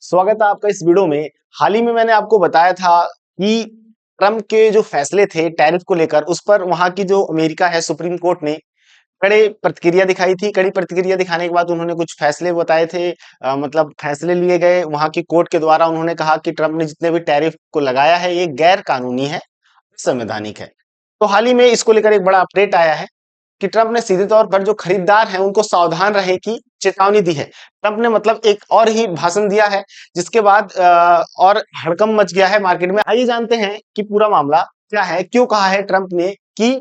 स्वागत है आपका इस वीडियो में। हाल ही में मैंने आपको बताया था कि ट्रम्प के जो फैसले थे टैरिफ को लेकर, उस पर वहां की जो अमेरिका है सुप्रीम कोर्ट ने कड़े प्रतिक्रिया दिखाई थी। कड़ी प्रतिक्रिया दिखाने के बाद उन्होंने कुछ फैसले बताए थे। मतलब फैसले लिए गए वहां की कोर्ट के द्वारा। उन्होंने कहा कि ट्रम्प ने जितने भी टैरिफ को लगाया है ये गैर कानूनी है, संवैधानिक है। तो हाल ही में इसको लेकर एक बड़ा अपडेट आया है कि ट्रम्प ने सीधे तौर पर जो खरीदार हैं उनको सावधान रहे की चेतावनी दी है। ट्रम्प ने मतलब एक और ही भाषण दिया है, जिसके बाद और हड़कंप मच गया है मार्केट में। आइए जानते हैं कि पूरा मामला क्या है, क्यों कहा है ट्रम्प ने कि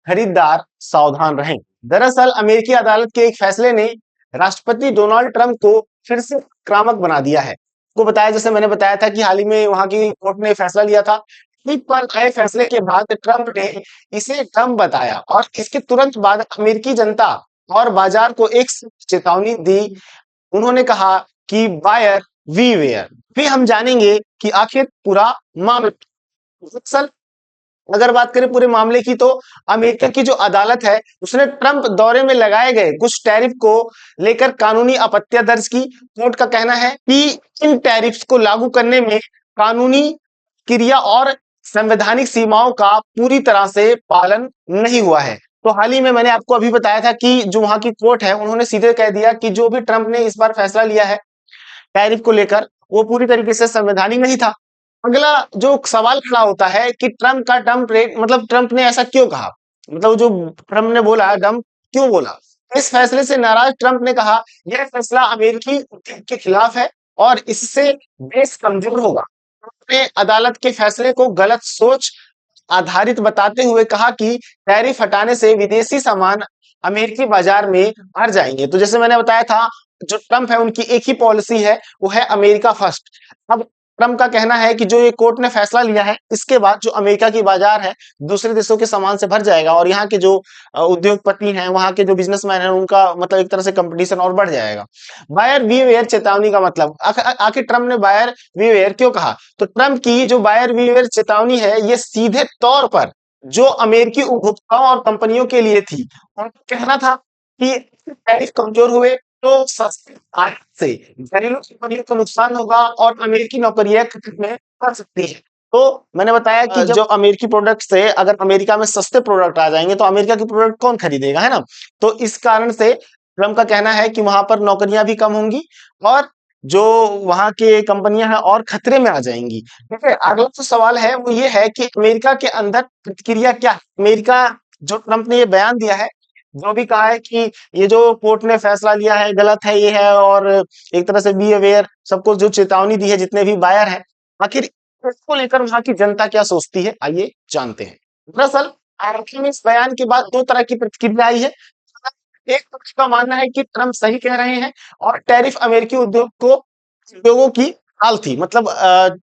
खरीदार सावधान रहें। दरअसल अमेरिकी अदालत के एक फैसले ने राष्ट्रपति डोनाल्ड ट्रम्प को फिर से आक्रामक बना दिया है। आपको बताया, जैसे मैंने बताया था कि हाल ही में वहां की कोर्ट ने फैसला लिया था। इस पर आए फैसले के बाद ट्रम्प ने इसे ट्रम्प बताया और इसके तुरंत बाद अमेरिकी जनता और बाजार को एक चेतावनी दी। उन्होंने कहा कि बायर वीवेयर। भी हम जानेंगे कि आखिर पूरा मामला। दरअसल अगर बात करें पूरे मामले की, तो अमेरिका की जो अदालत है उसने ट्रम्प दौरे में लगाए गए कुछ टैरिफ को लेकर कानूनी आपत्तियां दर्ज की। कोर्ट का कहना है कि इन टैरिफ्स को लागू करने में कानूनी क्रिया और संवैधानिक सीमाओं का पूरी तरह से पालन नहीं हुआ है। तो हाल ही में मैंने आपको अभी बताया था कि जो वहां की कोर्ट है उन्होंने सीधे कह दिया कि जो भी ट्रम्प ने इस बार फैसला लिया है टैरिफ को लेकर वो पूरी तरीके से संवैधानिक नहीं था। अगला जो सवाल खड़ा होता है कि ट्रम्प का डंप रेट, मतलब ट्रम्प ने ऐसा क्यों कहा, मतलब जो ट्रम्प ने बोला डंप क्यों बोला। इस फैसले से नाराज ट्रम्प ने कहा यह फैसला अमेरिकी उद्योग के खिलाफ है और इससे देश कमजोर होगा। ने अदालत के फैसले को गलत सोच आधारित बताते हुए कहा कि टैरिफ हटाने से विदेशी सामान अमेरिकी बाजार में भर जाएंगे। तो जैसे मैंने बताया था, जो ट्रम्प है उनकी एक ही पॉलिसी है, वो है अमेरिका फर्स्ट। अब ट्रम्प का कहना है कि जो ये कोर्ट ने फैसला लिया है इसके बाद जो अमेरिका की बाजार है दूसरे देशों के सामान से भर जाएगा और यहाँ के जो उद्योगपति हैं, वहां के जो बिजनेसमैन हैं, उनका मतलब एक तरह से कंपटीशन और बढ़ जाएगा। बायर वीवेयर चेतावनी का मतलब आखिर ट्रम्प ने बायर वीवेयर क्यों कहा। तो ट्रम्प की जो बायर वीवेयर चेतावनी है ये सीधे तौर पर जो अमेरिकी उपभोक्ताओं और कंपनियों के लिए थी। उनका कहना था कि टैरिफ कमजोर हुए तो सस्ते आयात से घरेलू कंपनियों को नुकसान होगा और अमेरिकी नौकरियां खतरे में पड़ सकती है। तो मैंने बताया कि जो अमेरिकी प्रोडक्ट से अगर अमेरिका में सस्ते प्रोडक्ट आ जाएंगे तो अमेरिका की प्रोडक्ट कौन खरीदेगा, है ना। तो इस कारण से ट्रम्प का कहना है कि वहां पर नौकरियां भी कम होंगी और जो वहां के कंपनियां हैं और खतरे में आ जाएंगी। ठीक है, अगला जो सवाल है वो ये है कि अमेरिका के अंदर प्रतिक्रिया क्या है। अमेरिका, जो ट्रम्प ने ये बयान दिया है, जो भी कहा है कि ये जो कोर्ट ने फैसला लिया है गलत है, ये है, और एक तरह से बी अवेयर, सबको जो चेतावनी दी है जितने भी बायर हैं, आखिर इसको लेकर वहां की जनता क्या सोचती है, आइए जानते हैं। दरअसल आखिर में इस बयान के बाद दो तरह की प्रतिक्रिया आई है। एक पक्ष का मानना है कि ट्रम्प सही कह रहे हैं और टैरिफ अमेरिकी उद्योगों की हाल थी। मतलब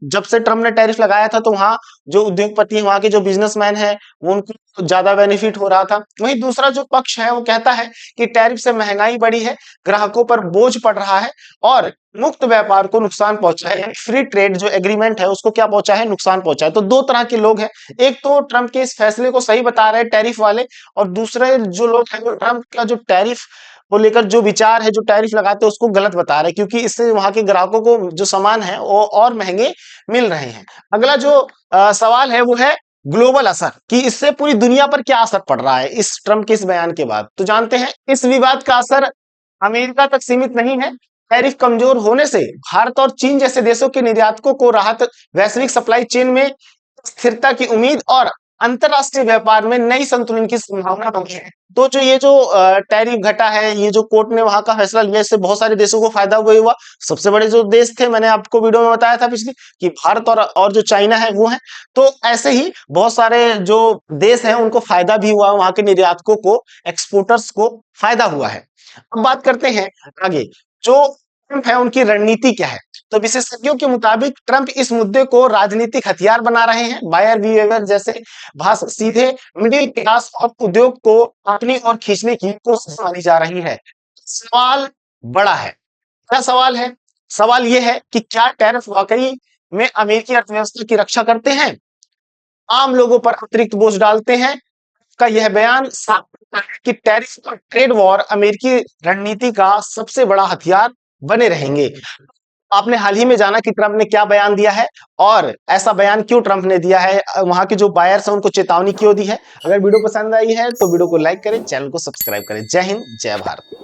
जब से ट्रम्प ने टैरिफ लगाया था तो वहां जो उद्योगपति हैं, वहां के जो बिजनेसमैन हैं, वो उनको ज्यादा बेनिफिट हो रहा था। वहीं दूसरा जो पक्ष है वो कहता है कि टैरिफ से महंगाई बढ़ी है, ग्राहकों पर बोझ पड़ रहा है और मुक्त व्यापार को नुकसान पहुंचा है। फ्री ट्रेड जो एग्रीमेंट है उसको क्या पहुंचा है, नुकसान पहुंचा है। तो दो तरह के लोग हैं, एक तो ट्रम्प के इस फैसले को सही बता रहे हैं टैरिफ वाले, और दूसरे जो लोग हैं वो ट्रम्प का जो टैरिफ को लेकर जो विचार है, जो टैरिफ लगाते हैं उसको गलत बता रहे हैं, क्योंकि इससे वहां के ग्राहकों को जो सामान है वो और महंगे मिल रहे हैं। अगला जो सवाल है वो है ग्लोबल असर, कि इससे पूरी दुनिया पर क्या असर पड़ रहा है इस ट्रम्प के इस बयान के बाद। तो जानते हैं इस विवाद का असर अमेरिका तक सीमित नहीं है। टैरिफ कमजोर होने से भारत और चीन जैसे देशों के निर्यातकों को राहत, वैश्विक सप्लाई चेन में स्थिरता की उम्मीद और अंतरराष्ट्रीय व्यापार में नई संतुलन की संभावना बनी है। तो जो ये जो टैरिफ घटा है, ये जो कोर्ट ने वहां का फैसला लिया, इससे बहुत सारे देशों को फायदा हुआ। सबसे बड़े जो देश थे, मैंने आपको वीडियो में बताया था पिछली, कि भारत और जो चाइना है वो है। तो ऐसे ही बहुत सारे जो देश हैं उनको फायदा भी हुआ, वहां के निर्यातकों को, एक्सपोर्टर्स को फायदा हुआ है। अब बात करते हैं आगे, जो ट्रम्प है उनकी रणनीति क्या है। तो विशेषज्ञों के मुताबिक ट्रम्प इस मुद्दे को राजनीतिक हथियार बना रहे हैं। बायर वीवेयर जैसे भाषण सीधे मिडिल क्लास और उद्योग को अपनी ओर खींचने की कोशिश मानी जा रही है। सवाल बड़ा है। क्या सवाल है? सवाल यह है कि क्या टैरिफ वाकई में अमेरिकी अर्थव्यवस्था की रक्षा करते हैं, आम लोगों पर अतिरिक्त बोझ डालते हैं। का यह बयान साफ करता है कि टैरिफ और ट्रेड वॉर अमेरिकी रणनीति का सबसे बड़ा हथियार बने रहेंगे। आपने हाल ही में जाना कि ट्रंप ने क्या बयान दिया है और ऐसा बयान क्यों ट्रंप ने दिया है, वहां के जो बायर्स हैं उनको चेतावनी क्यों दी है। अगर वीडियो पसंद आई है तो वीडियो को लाइक करें, चैनल को सब्सक्राइब करें। जय हिंद, जय भारत।